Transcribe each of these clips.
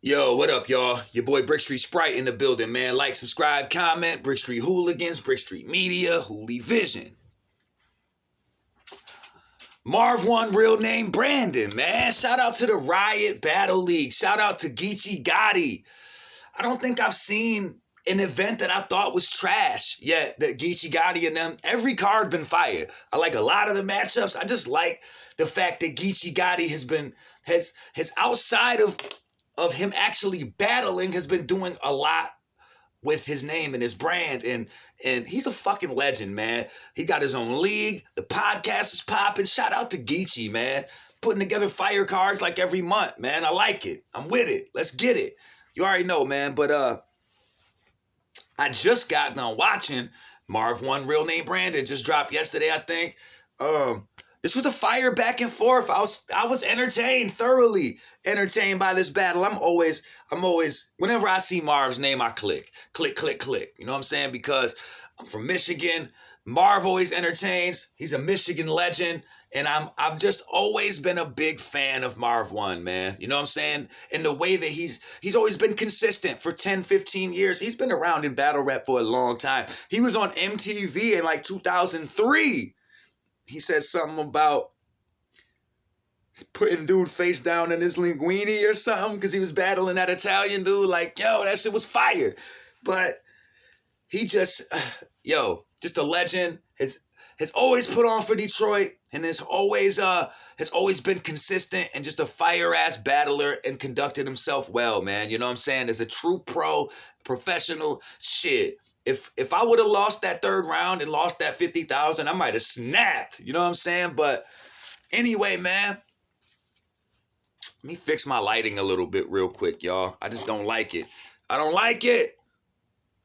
Yo, what up, y'all? Your boy Brick Street Sprite in the building, man. Like, subscribe, comment. Brick Street Hooligans, Brick Street Media, Hoolie Vision. Marv won, real name Brandon, man. Shout out to the Riot Battle League. Shout out to Geechi, Gotti. I don't think I've seen an event that I thought was trash yet. That Geechi, Gotti, and them, every card been fire. I like a lot of the matchups. I just like the fact that Geechi, Gotti has outside of him actually battling, has been doing a lot with his name and his brand, and he's a fucking legend, man. He got his own league. The podcast is popping. Shout out to Geechi, man. Putting together fire cards like every month, man. I like it. I'm with it. Let's get it. You already know, man. But I just got done watching Marv One Real Name Brandon. Just dropped yesterday, I think. This was a fire back and forth. I was entertained, thoroughly entertained by this battle. I'm always, whenever I see Marv's name, I click. You know what I'm saying? Because I'm from Michigan. Marv always entertains. He's a Michigan legend. And I've just always been a big fan of Marv One, man. You know what I'm saying? And the way that he's always been consistent for 10, 15 years. He's been around in battle rap for a long time. He was on MTV in like 2003. He said something about putting dude face down in his linguine or something because he was battling that Italian dude. Like, yo, that shit was fire. But he just, just a legend. Has always put on for Detroit and has always been consistent and just a fire-ass battler and conducted himself well, man. You know what I'm saying? As a true professional, shit. If I would have lost that third round and lost that 50,000, I might have snapped. You know what I'm saying? But anyway, man, let me fix my lighting a little bit real quick, y'all. I just don't like it. I don't like it.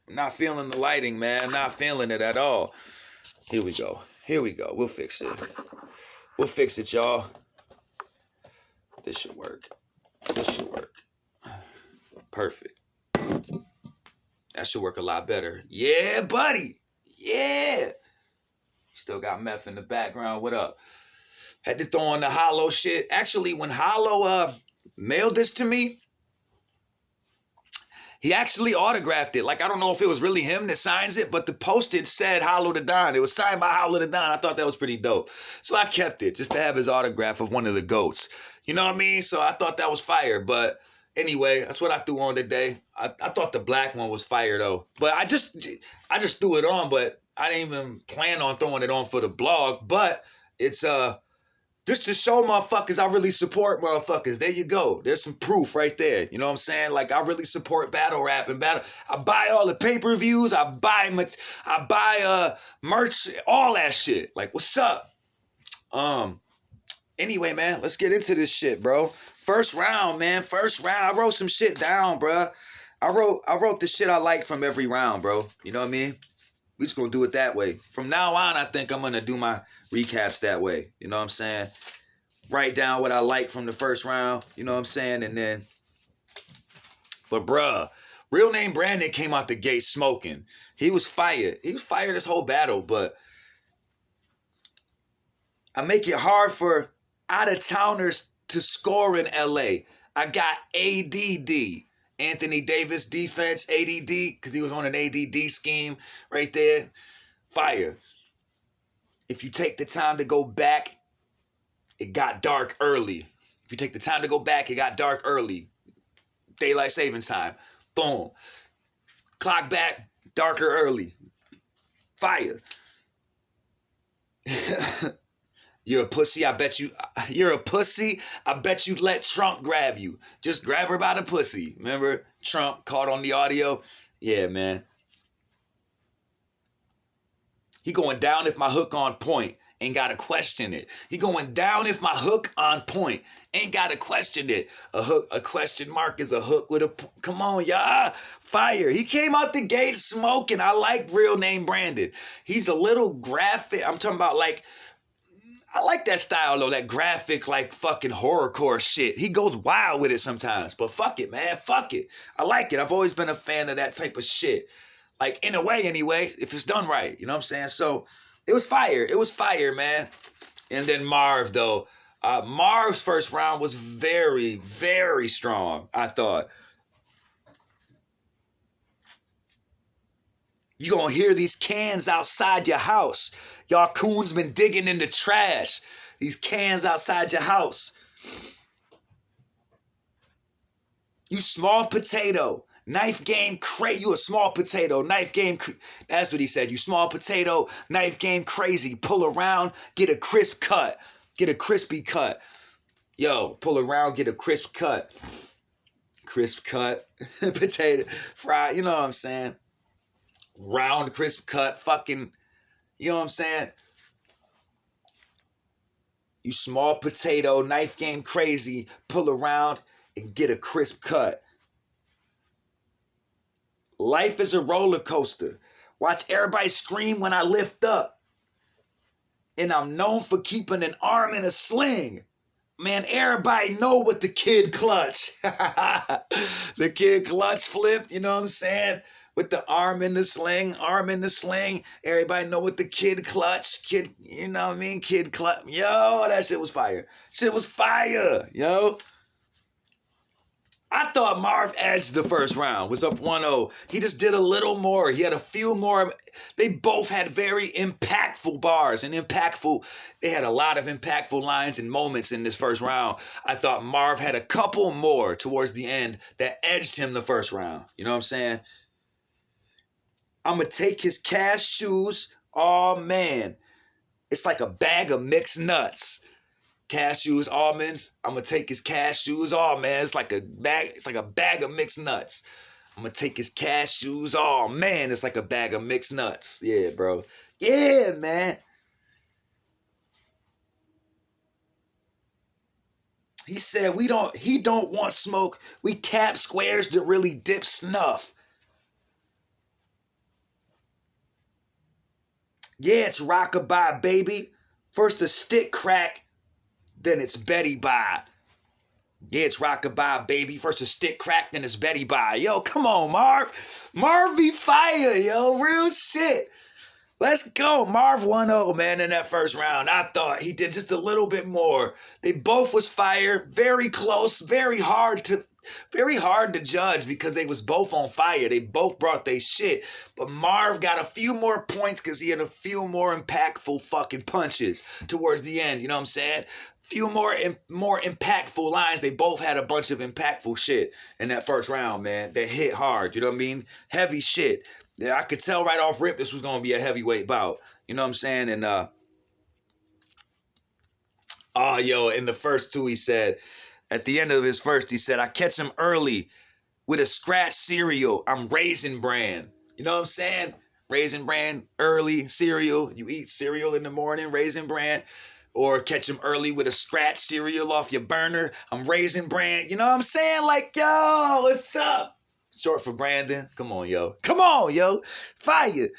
I'm not feeling the lighting, man. I'm not feeling it at all. Here we go. We'll fix it. Y'all. This should work. Perfect. That should work a lot better. Yeah, buddy. Yeah. Still got meth in the background. What up? Had to throw on the Hollow shit. Actually, when Hollow mailed this to me, he actually autographed it. Like, I don't know if it was really him that signs it, but the postage said Hollow the Don. It was signed by Hollow the Don. I thought that was pretty dope. So I kept it just to have his autograph of one of the GOATs. You know what I mean? So I thought that was fire, but anyway, that's what I threw on today. I thought the black one was fire though. But I just threw it on, but I didn't even plan on throwing it on for the blog. But it's just to show motherfuckers I really support motherfuckers. There you go. There's some proof right there. You know what I'm saying? Like, I really support battle rap and battle. I buy all the pay-per-views. I buy merch, all that shit. Like, what's up? Anyway, man, let's get into this shit, bro. First round, man. I wrote some shit down, bro. I wrote the shit I like from every round, bro. You know what I mean? We just gonna do it that way. From now on, I think I'm gonna do my recaps that way. You know what I'm saying? Write down what I like from the first round. You know what I'm saying? And then, but bruh, Real Name Brandon came out the gate smoking. He was fired. He was fired this whole battle, but I make it hard for out-of-towners to score in LA. I got ADD. Anthony Davis defense, ADD, because he was on an ADD scheme right there. Fire. If you take the time to go back, it got dark early. If you take the time to go back, it got dark early. Daylight savings time. Boom. Clock back, darker early. Fire. You're a pussy, I bet you. You're a pussy, I bet you let Trump grab you. Just grab her by the pussy. Remember Trump caught on the audio? Yeah, man. He going down if my hook on point. Ain't got to question it. He going down if my hook on point. Ain't got to question it. A question mark is a hook with a... Come on, y'all. Fire. He came out the gate smoking. I like Real Name Brandon. He's a little graphic. I'm talking about like... I like that style, though, that graphic, like, fucking horrorcore shit. He goes wild with it sometimes, but fuck it, man, fuck it. I like it. I've always been a fan of that type of shit. Like, in a way, anyway, if it's done right, you know what I'm saying? So, it was fire, man. And then Marv, though. Marv's first round was very, very strong, I thought. You gonna hear these cans outside your house. Y'all coons been digging in the trash. These cans outside your house. You small potato. Knife game crazy. You a small potato. Knife game. That's what he said. You small potato. Knife game crazy. Pull around. Get a crisp cut. Get a crispy cut. Yo, pull around. Get a crisp cut. Crisp cut. Potato. Fry. You know what I'm saying? Round crisp cut. Fucking. You know what I'm saying? You small potato. Knife game crazy. Pull around and get a crisp cut. Life is a roller coaster. Watch everybody scream when I lift up. And I'm known for keeping an arm in a sling. Man, everybody know what the kid clutch. The kid clutch flipped, you know what I'm saying? With the arm in the sling, Everybody know what the kid clutch, you know what I mean? Kid clutch. Yo, that shit was fire. Shit was fire, yo. I thought Marv edged the first round, was up 1-0. He just did a little more. He had a few more. They both had very impactful bars and they had a lot of impactful lines and moments in this first round. I thought Marv had a couple more towards the end that edged him the first round. You know what I'm saying? I'm going to take his cashews. Oh, man. It's like a bag of mixed nuts. Cashews, almonds. I'm gonna take his cashews. Oh man, it's like a bag of mixed nuts. I'm gonna take his cashews. Oh man, it's like a bag of mixed nuts. Yeah, bro. Yeah, man. He said he don't want smoke. We tap squares to really dip snuff. Yeah, it's rockabye, baby. First a stick crack, then it's Betty Bye. Yeah, it's rockabye, baby. First a stick crack, then it's Betty Bye. Yo, come on, Marv. Marv be fire, yo. Real shit. Let's go. Marv 1-0, man, in that first round. I thought he did just a little bit more. They both was fire. Very close. Very hard to judge because they was both on fire. They both brought their shit. But Marv got a few more points because he had a few more impactful fucking punches towards the end. You know what I'm saying? Few more impactful lines. They both had a bunch of impactful shit in that first round, man. That hit hard. You know what I mean? Heavy shit. Yeah, I could tell right off rip this was going to be a heavyweight bout. You know what I'm saying? And, in the first two, he said, at the end of his first, he said, I catch him early with a scratch cereal. I'm Raisin Bran. You know what I'm saying? Raisin Bran, early cereal. You eat cereal in the morning, Raisin Bran. Or catch him early with a scratch cereal off your burner. I'm Raisin Bran. You know what I'm saying? Like, yo, what's up? Short for Brandon. Come on, yo. Come on, yo. Fire.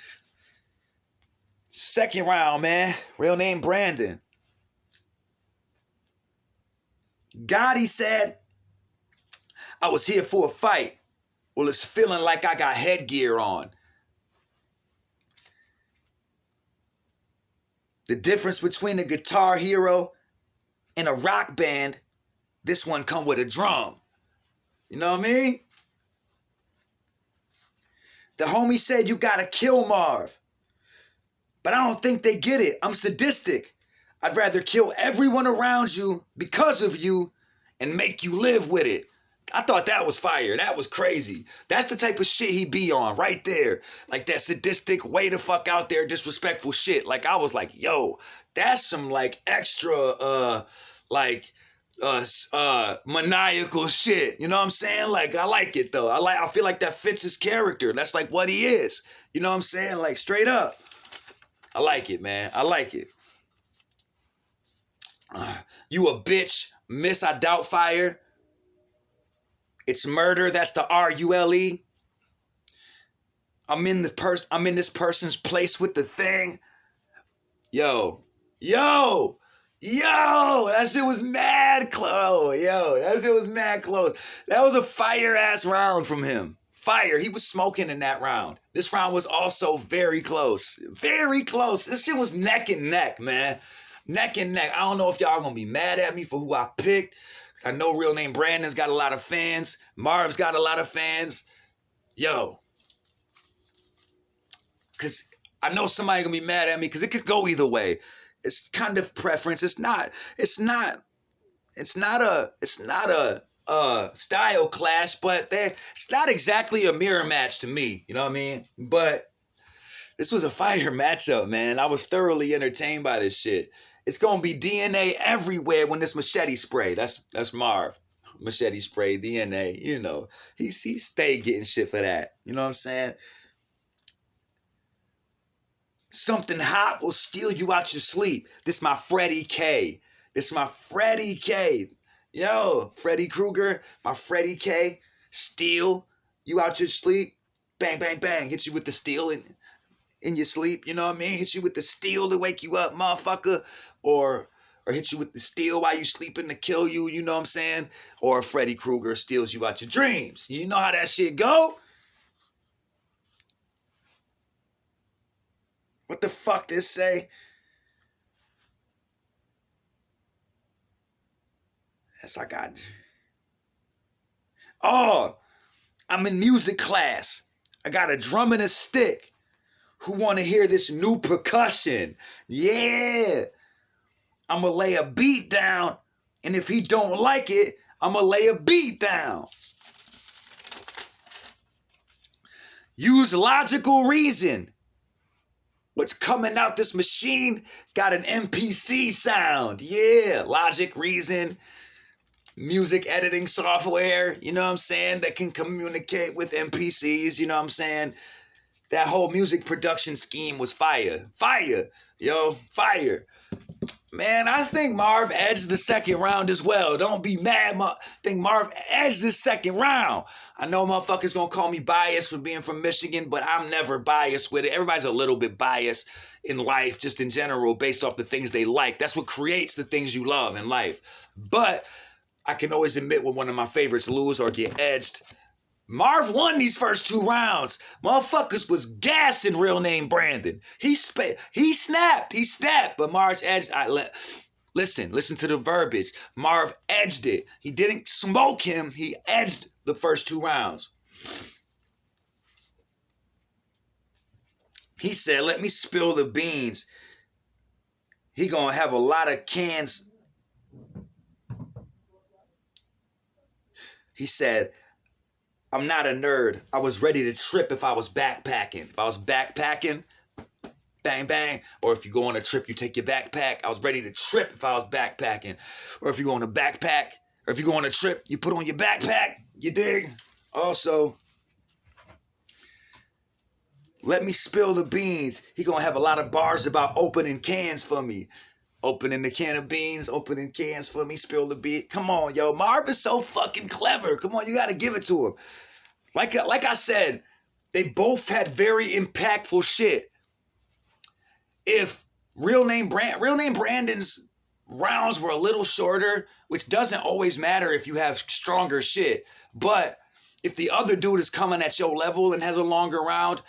Second round, man. Real name Brandon. Gotti said, I was here for a fight. Well, it's feeling like I got headgear on. The difference between a guitar hero and a rock band, this one come with a drum. You know what I mean? The homie said you gotta kill Marv. But I don't think they get it. I'm sadistic. I'd rather kill everyone around you because of you and make you live with it. I thought that was fire. That was crazy. That's the type of shit he be on right there. Like that sadistic, way the fuck out there, disrespectful shit. Like I was like, yo, that's some like extra, maniacal shit. You know what I'm saying? Like I like it though. I feel like that fits his character. That's like what he is. You know what I'm saying? Like straight up. I like it, man. I like it. You a bitch, Miss I Doubtfire. It's murder. That's the R-U-L-E. I'm in this person's place with the thing. Yo. That shit was mad close. That shit was mad close. That was a fire ass round from him. Fire. He was smoking in that round. This round was also very close. Very close. This shit was neck and neck, man. Neck and neck. I don't know if y'all gonna be mad at me for who I picked. I know real name Brandon's got a lot of fans. Marv's got a lot of fans. Yo. because I know somebody gonna be mad at me because it could go either way. It's kind of preference. It's not a style clash, but it's not exactly a mirror match to me. You know what I mean? But this was a fire matchup, man. I was thoroughly entertained by this shit. It's gonna be DNA everywhere when this machete spray. That's Marv. Machete spray, DNA, you know. He stayed getting shit for that. You know what I'm saying? Something hot will steal you out your sleep. This my Freddie K. This my Freddie K. Yo, Freddy Krueger, my Freddie K. Steal you out your sleep. Bang, bang, bang. Hit you with the steel in your sleep. You know what I mean? Hit you with the steel to wake you up, motherfucker. Or hit you with the steel while you sleeping to kill you. You know what I'm saying? Or Freddy Krueger steals you out your dreams. You know how that shit go? What the fuck this say? Yes, I got. Oh, I'm in music class. I got a drum and a stick. Who want to hear this new percussion? Yeah. I'm going to lay a beat down. And if he don't like it, I'm going to lay a beat down. Use logical reason. What's coming out this machine got an MPC sound. Yeah, logic, reason, music editing software, you know what I'm saying, that can communicate with MPCs, you know what I'm saying? That whole music production scheme was fire. Fire, yo, fire. Man, I think Marv edged the second round as well. Don't be mad. I think Marv edged the second round. I know motherfuckers gonna call me biased for being from Michigan, but I'm never biased with it. Everybody's a little bit biased in life, just in general, based off the things they like. That's what creates the things you love in life. But I can always admit when one of my favorites lose or get edged. Marv won these first 2 rounds. Motherfuckers was gassing real name Brandon. He snapped, but Marv's edged. Listen to the verbiage. Marv edged it. He didn't smoke him. He edged the first 2 rounds. He said, let me spill the beans. He gonna have a lot of cans. He said, I'm not a nerd. I was ready to trip if I was backpacking. If I was backpacking, bang, bang. Or if you go on a trip, you take your backpack. I was ready to trip if I was backpacking. Or if you go on a backpack, or if you go on a trip, you put on your backpack. You dig? Also, let me spill the beans. He gonna have a lot of bars about opening cans for me. Opening the can of beans, opening cans for me, spill the bean. Come on, yo. Marv is so fucking clever. Come on, you gotta give it to him. Like I said, they both had very impactful shit. If real name Brandon's rounds were a little shorter, which doesn't always matter if you have stronger shit, but if the other dude is coming at your level and has a longer round,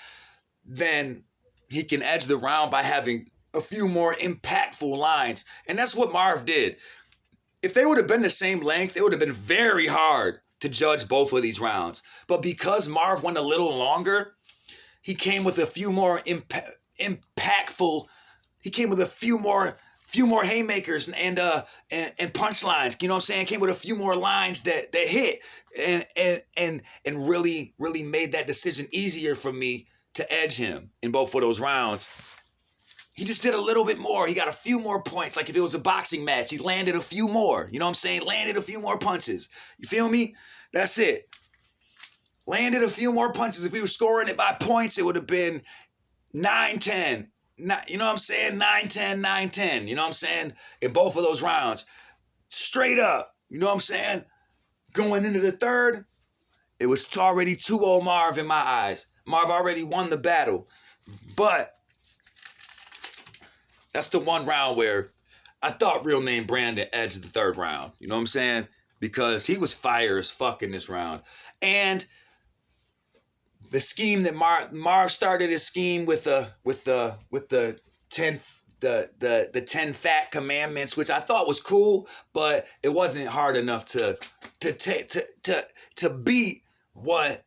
then he can edge the round by having a few more impactful lines. And that's what Marv did. If they would have been the same length, it would have been very hard to judge both of these rounds. But because Marv went a little longer, he came with a few more impactful. He came with a few more haymakers and punchlines. You know what I'm saying? Came with a few more lines that hit and really made that decision easier for me to edge him in both of those rounds. He just did a little bit more. He got a few more points. Like if it was a boxing match, he landed a few more. You know what I'm saying? Landed a few more punches. You feel me? That's it. Landed a few more punches. If we were scoring it by points, it would have been 9-10. You know what I'm saying? 9-10, 9-10. You know what I'm saying? In both of those rounds. Straight up. You know what I'm saying? Going into the third, it was already 2-0 Marv in my eyes. Marv already won the battle. But that's the one round where I thought real name Brandon edged the third round. You know what I'm saying? Because he was fire as fuck in this round. And the scheme that Marv started his scheme with the 10 fat commandments, which I thought was cool, but it wasn't hard enough to beat what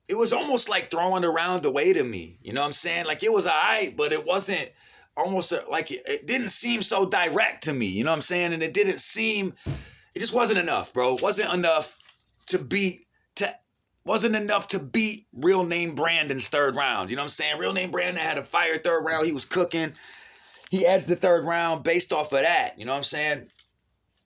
it was almost like throwing around the way to me. You know what I'm saying? Like, it was all right, but it wasn't almost like it didn't seem so direct to me. You know what I'm saying? And it just wasn't enough, bro. It wasn't enough to beat, to, wasn't enough to beat real name Brandon's third round. You know what I'm saying? Real name Brandon had a fire third round. He was cooking. He edged the third round based off of that. You know what I'm saying?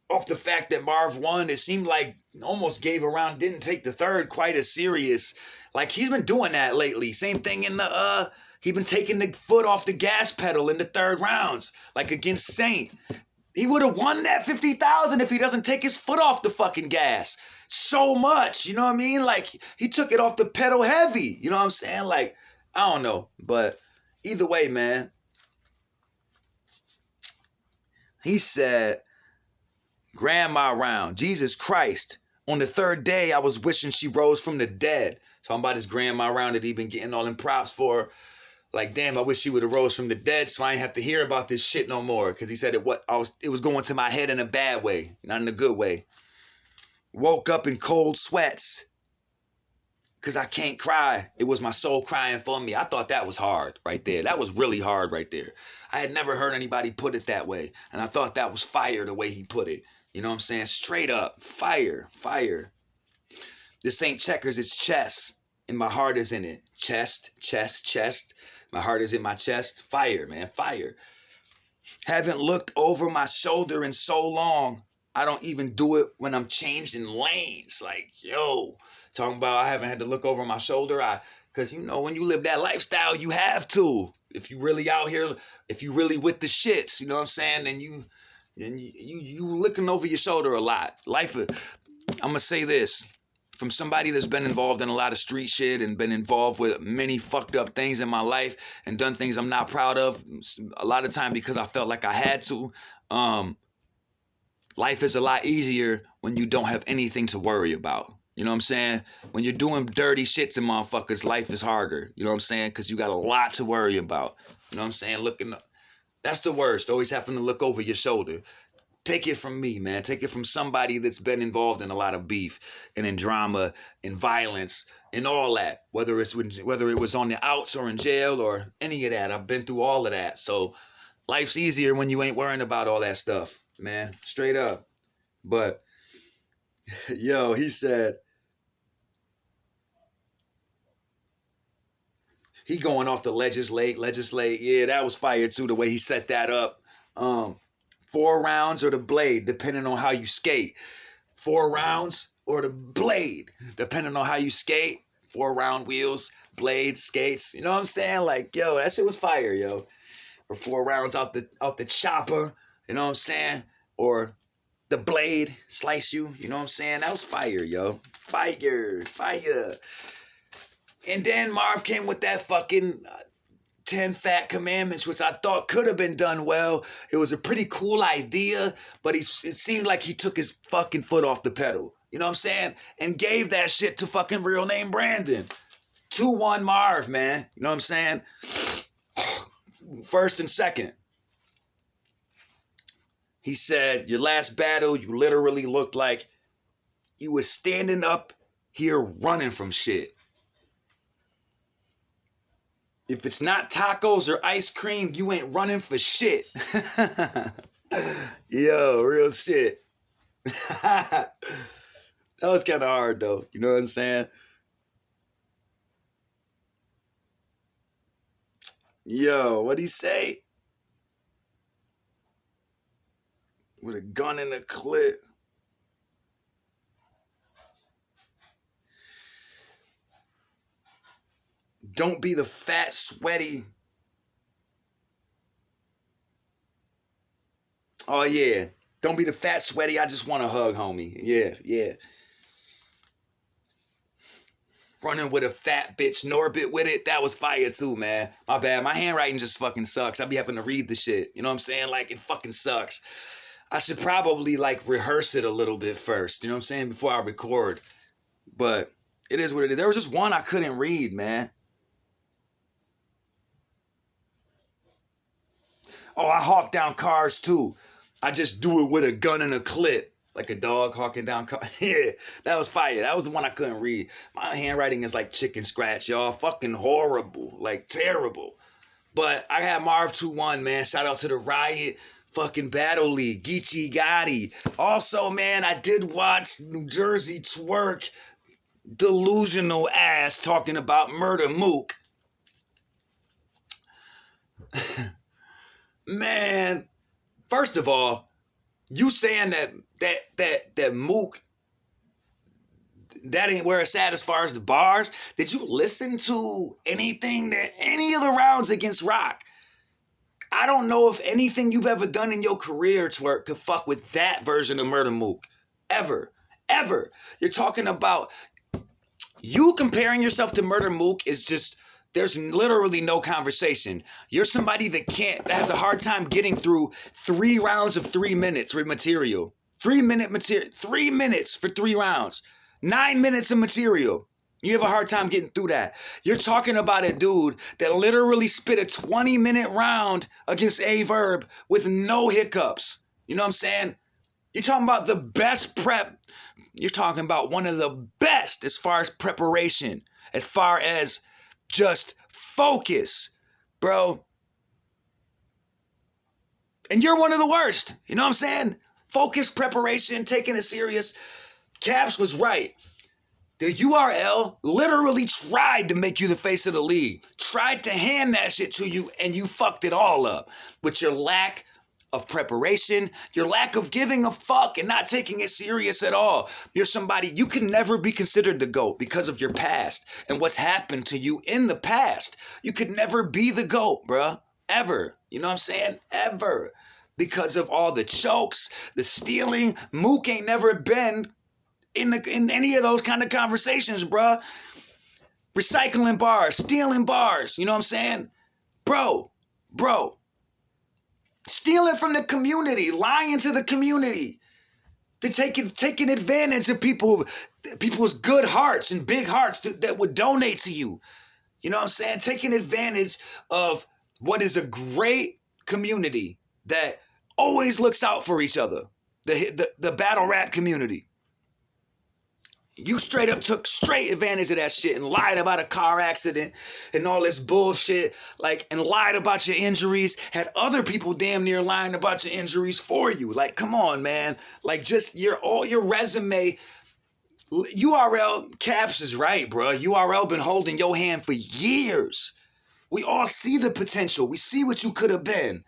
Off the fact that Marv won, it seemed like almost gave a round, didn't take the third quite as serious. Like, he's been doing that lately. Same thing in the he been taking the foot off the gas pedal in the third rounds, like against Saint. He would have won that 50,000 if he doesn't take his foot off the fucking gas so much. You know what I mean? Like, he took it off the pedal heavy. You know what I'm saying? Like, I don't know, but either way, man. He said, Grandma round, Jesus Christ. On the third day, I was wishing she rose from the dead. Talking about his grandma round that he been getting all them props for. Like, damn, I wish she would have rose from the dead so I ain't have to hear about this shit no more. Because he said it was going to my head in a bad way, not in a good way. Woke up in cold sweats because I can't cry. It was my soul crying for me. I thought that was hard right there. That was really hard right there. I had never heard anybody put it that way. And I thought that was fire the way he put it. You know what I'm saying? Straight up. Fire. Fire. This ain't checkers, it's chess. And my heart is in it. Chest, chest, chest. My heart is in my chest. Fire, man. Fire. Haven't looked over my shoulder in so long. I don't even do it when I'm changed in lanes. Like, yo. Talking about I haven't had to look over my shoulder. Because, you know, when you live that lifestyle, you have to. If you really out here, if you really with the shits, you know what I'm saying? Then you looking over your shoulder a lot. I'm going to say this. From somebody that's been involved in a lot of street shit and been involved with many fucked up things in my life and done things I'm not proud of, a lot of time because I felt like I had to. Life is a lot easier when you don't have anything to worry about. You know what I'm saying? When you're doing dirty shit to motherfuckers, life is harder. You know what I'm saying? Because you got a lot to worry about. You know what I'm saying? That's the worst. Always having to look over your shoulder. Take it from me, man. Take it from somebody that's been involved in a lot of beef and in drama and violence and all that. Whether it was on the outs or in jail or any of that. I've been through all of that. So life's easier when you ain't worrying about all that stuff, man. Straight up. But, yo, he said, he going off the legislate. Yeah, that was fire too, the way he set that up. 4 rounds or the blade, depending on how you skate. 4 rounds or the blade, depending on how you skate. 4 round wheels, blade, skates. You know what I'm saying? Like, yo, that shit was fire, yo. Or 4 rounds out the chopper. You know what I'm saying? Or the blade slice you. You know what I'm saying? That was fire, yo. Fire. And then Marv came with that fucking 10 fat commandments, which I thought could have been done well. It was a pretty cool idea, but it seemed like he took his fucking foot off the pedal. You know what I'm saying? And gave that shit to fucking real name Brandon. 2-1 Marv, man. You know what I'm saying? First and second. He said, your last battle, you literally looked like you was standing up here running from shit. If it's not tacos or ice cream, you ain't running for shit. Yo, real shit. That was kind of hard, though. You know what I'm saying? Yo, what'd he say? With a gun in the clip. Don't be the fat, sweaty. Oh, yeah. Don't be the fat, sweaty, I just want to hug, homie. Yeah. Running with a fat bitch, Norbit with it, that was fire too, man. My bad. My handwriting just fucking sucks. I be having to read the shit. You know what I'm saying? Like, it fucking sucks. I should probably, like, rehearse it a little bit first. You know what I'm saying? Before I record. But it is what it is. There was just one I couldn't read, man. Oh, I hawk down cars too. I just do it with a gun and a clip. Like a dog hawking down. Yeah, that was fire. That was the one I couldn't read. My handwriting is like chicken scratch, y'all. Fucking horrible. Like terrible. But I had Marv 2-1, man. Shout out to the Riot fucking Battle League. Geechi, Gotti. Also, man, I did watch New Jersey Twork delusional ass talking about murder Mook. Man, first of all, you saying that Mook, that ain't where it's at as far as the bars. Did you listen to anything that any of the rounds against Rock? I don't know if anything you've ever done in your career, Twork, could fuck with that version of Murder Mook. Ever. Ever. You're talking about you comparing yourself to Murder Mook is just, there's literally no conversation. You're somebody that has a hard time getting through 3 rounds of 3 minutes with material. 3 minutes for 3 rounds. 9 minutes of material. You have a hard time getting through that. You're talking about a dude that literally spit a 20-minute round against A-Verb with no hiccups. You know what I'm saying? You're talking about the best prep. You're talking about one of the best as far as preparation, as far as just focus, bro. And you're one of the worst. You know what I'm saying? Focus, preparation, taking it serious. Caps was right. The URL literally tried to make you the face of the league. Tried to hand that shit to you, and you fucked it all up with your lack of preparation, your lack of giving a fuck and not taking it serious at all. You're somebody, you can never be considered the GOAT because of your past and what's happened to you in the past. You could never be the GOAT, bruh. Ever. You know what I'm saying? Ever. Because of all the chokes, the stealing. Mook ain't never been in any of those kind of conversations, bruh. Recycling bars, stealing bars, you know what I'm saying? Bro. Stealing from the community, lying to the community, to taking advantage of people's good hearts and big hearts that would donate to you. You know what I'm saying? Taking advantage of what is a great community that always looks out for each other. The battle rap community. You straight up took straight advantage of that shit and lied about a car accident and all this bullshit, like, and lied about your injuries, had other people damn near lying about your injuries for you. Like, come on, man. Like, just your resume. URL Caps is right, bro. URL been holding your hand for years. We all see the potential. We see what you could have been.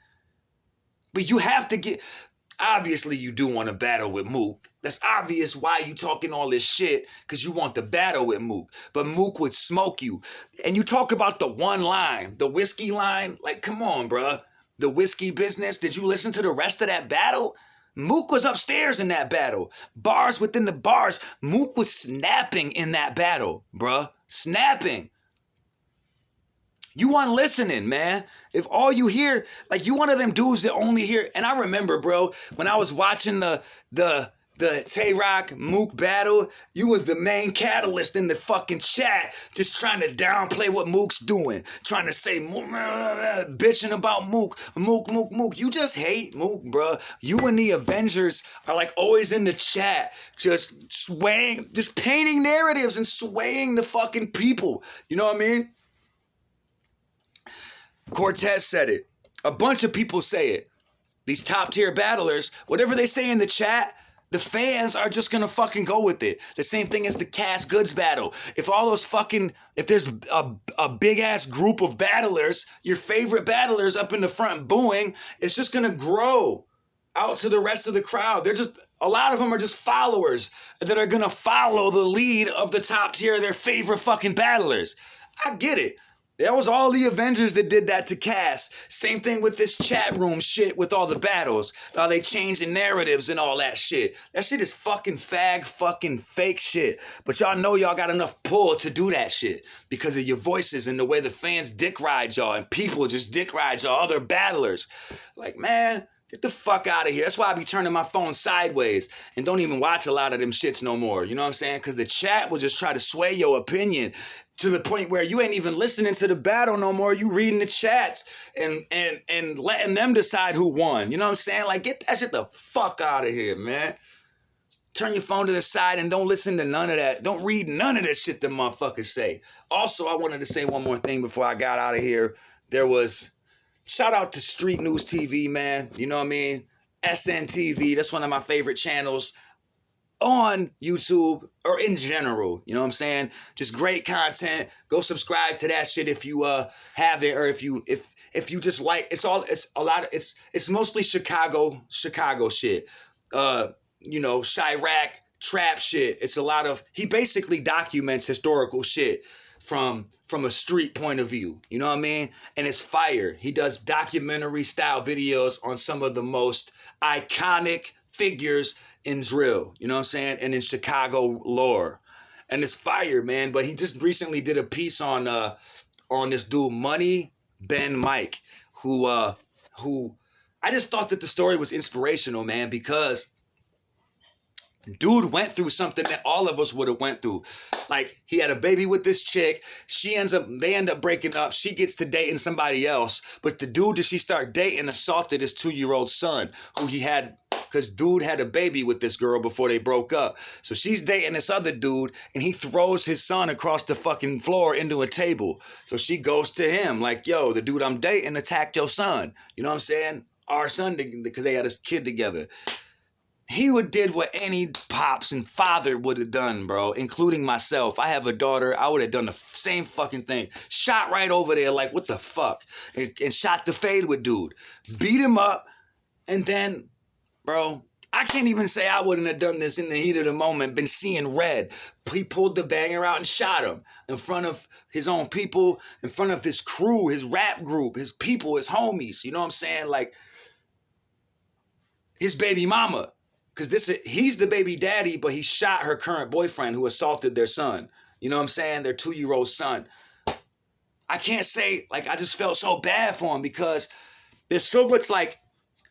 But you have to get... Obviously, you do want to battle with Mook. That's obvious why you talking all this shit, because you want to battle with Mook. But Mook would smoke you. And you talk about the one line, the whiskey line. Like, come on, bruh. The whiskey business. Did you listen to the rest of that battle? Mook was upstairs in that battle. Bars within the bars. Mook was snapping in that battle, bruh. Snapping. You weren't listening, man. If all you hear, like, you one of them dudes that only hear, and I remember, bro, when I was watching the Tay-Rock Mook battle, you was the main catalyst in the fucking chat, just trying to downplay what Mook's doing, trying to say, bitching about Mook. You just hate Mook, bro. You and the Avengers are like always in the chat, just swaying, just painting narratives and swaying the fucking people. You know what I mean? Cortez said it. A bunch of people say it. These top tier battlers, whatever they say in the chat, the fans are just gonna fucking go with it. The same thing as the Cass Goods battle. If there's a big ass group of battlers, your favorite battlers up in the front booing, it's just gonna grow out to the rest of the crowd. A lot of them are just followers that are gonna follow the lead of the top tier, their favorite fucking battlers. I get it. That was all the Avengers that did that to Cass. Same thing with this chat room shit with all the battles. How they changing narratives and all that shit. That shit is fucking fake shit. But y'all know y'all got enough pull to do that shit because of your voices and the way the fans dick ride y'all and people just dick ride y'all, other battlers. Like, man, get the fuck out of here. That's why I be turning my phone sideways and don't even watch a lot of them shits no more. You know what I'm saying? Because the chat will just try to sway your opinion to the point where you ain't even listening to the battle no more. You reading the chats and letting them decide who won. You know what I'm saying? Like, get that shit the fuck out of here, man. Turn your phone to the side and don't listen to none of that. Don't read none of that shit the motherfuckers say. Also, I wanted to say one more thing before I got out of here. There was, shout out to Street News TV, man. You know what I mean? SNTV, that's one of my favorite channels on YouTube or in general. You know what I'm saying? Just great content. Go subscribe to that shit if you have it, or if you just like, it's mostly Chicago shit. You know, Chirac trap shit. It's a lot of, he basically documents historical shit from a street point of view. You know what I mean? And it's fire. He does documentary style videos on some of the most iconic figures in drill, you know what I'm saying, and in Chicago lore. And it's fire, man. But he just recently did a piece on this dude Money Ben Mike, who I just thought that the story was inspirational, man, because dude went through something that all of us would have went through. Like, he had a baby with this chick. They end up breaking up. She gets to dating somebody else. But the dude that she started dating assaulted his 2-year-old son, who he had, because dude had a baby with this girl before they broke up. So she's dating this other dude, and he throws his son across the fucking floor into a table. So she goes to him like, yo, the dude I'm dating attacked your son. You know what I'm saying? Our son, because they had a kid together. He did what any pops and father would have done, bro, including myself. I have a daughter. I would have done the same fucking thing. Shot right over there like, what the fuck? And shot the fade with dude. Beat him up. And then, bro, I can't even say I wouldn't have done this in the heat of the moment, been seeing red. He pulled the banger out and shot him in front of his own people, in front of his crew, his rap group, his people, his homies. You know what I'm saying? Like, his baby mama. Because he's the baby daddy, but he shot her current boyfriend who assaulted their son. You know what I'm saying? Their 2-year-old son. I can't say, like, I just felt so bad for him because there's so much, like,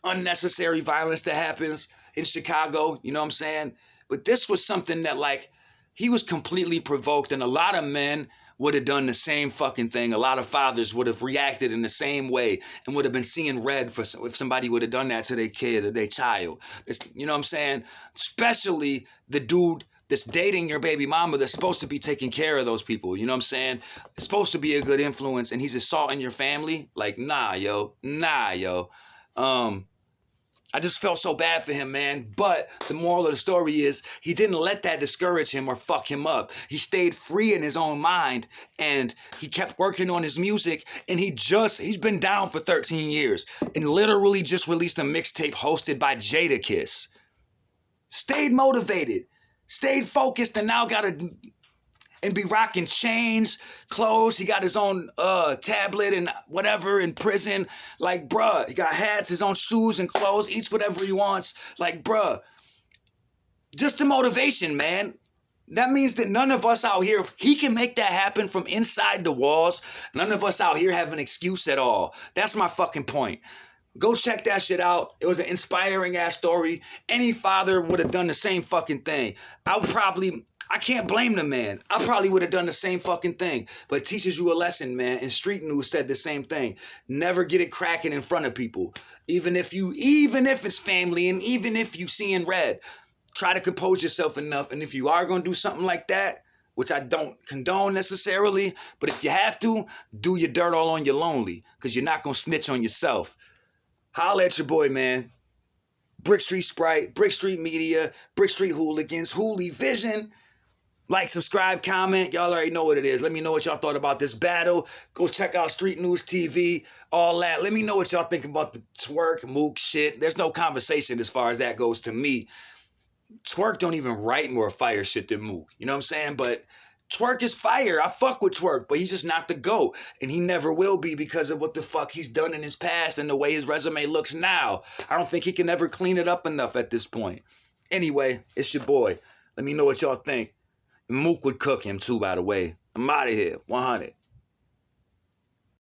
unnecessary violence that happens in Chicago. You know what I'm saying? But this was something that, like, he was completely provoked, and a lot of men would have done the same fucking thing. A lot of fathers would have reacted in the same way and would have been seeing red if somebody would have done that to their kid or their child. You know what I'm saying? Especially the dude that's dating your baby mama that's supposed to be taking care of those people. You know what I'm saying? It's supposed to be a good influence, and he's assaulting your family. Like, nah, yo. I just felt so bad for him, man. But the moral of the story is he didn't let that discourage him or fuck him up. He stayed free in his own mind, and he kept working on his music, and he's been down for 13 years and literally just released a mixtape hosted by Jadakiss. Stayed motivated, stayed focused, and now be rocking chains, clothes. He got his own tablet and whatever in prison. Like, bruh, he got hats, his own shoes and clothes, eats whatever he wants. Like, bruh, just the motivation, man. That means that none of us out here, if he can make that happen from inside the walls, none of us out here have an excuse at all. That's my fucking point. Go check that shit out. It was an inspiring ass story. Any father would have done the same fucking thing. I can't blame the man. I probably would have done the same fucking thing. But it teaches you a lesson, man. And Street News said the same thing. Never get it cracking in front of people. Even if it's family and even if you seeing red, try to compose yourself enough. And if you are going to do something like that, which I don't condone necessarily, but if you have to, do your dirt all on your lonely, because you're not going to snitch on yourself. Holla at your boy, man. Brick Street Sprite, Brick Street Media, Brick Street Hooligans, Hoolie Vision. Like, subscribe, comment. Y'all already know what it is. Let me know what y'all thought about this battle. Go check out Street News TV, all that. Let me know what y'all think about the Twork, Mook shit. There's no conversation as far as that goes to me. Twork don't even write more fire shit than Mook. You know what I'm saying? But Twork is fire. I fuck with Twork, but he's just not the GOAT. And he never will be because of what the fuck he's done in his past and the way his resume looks now. I don't think he can ever clean it up enough at this point. Anyway, it's your boy. Let me know what y'all think. Mook would cook him too, by the way. I'm out of here. 100.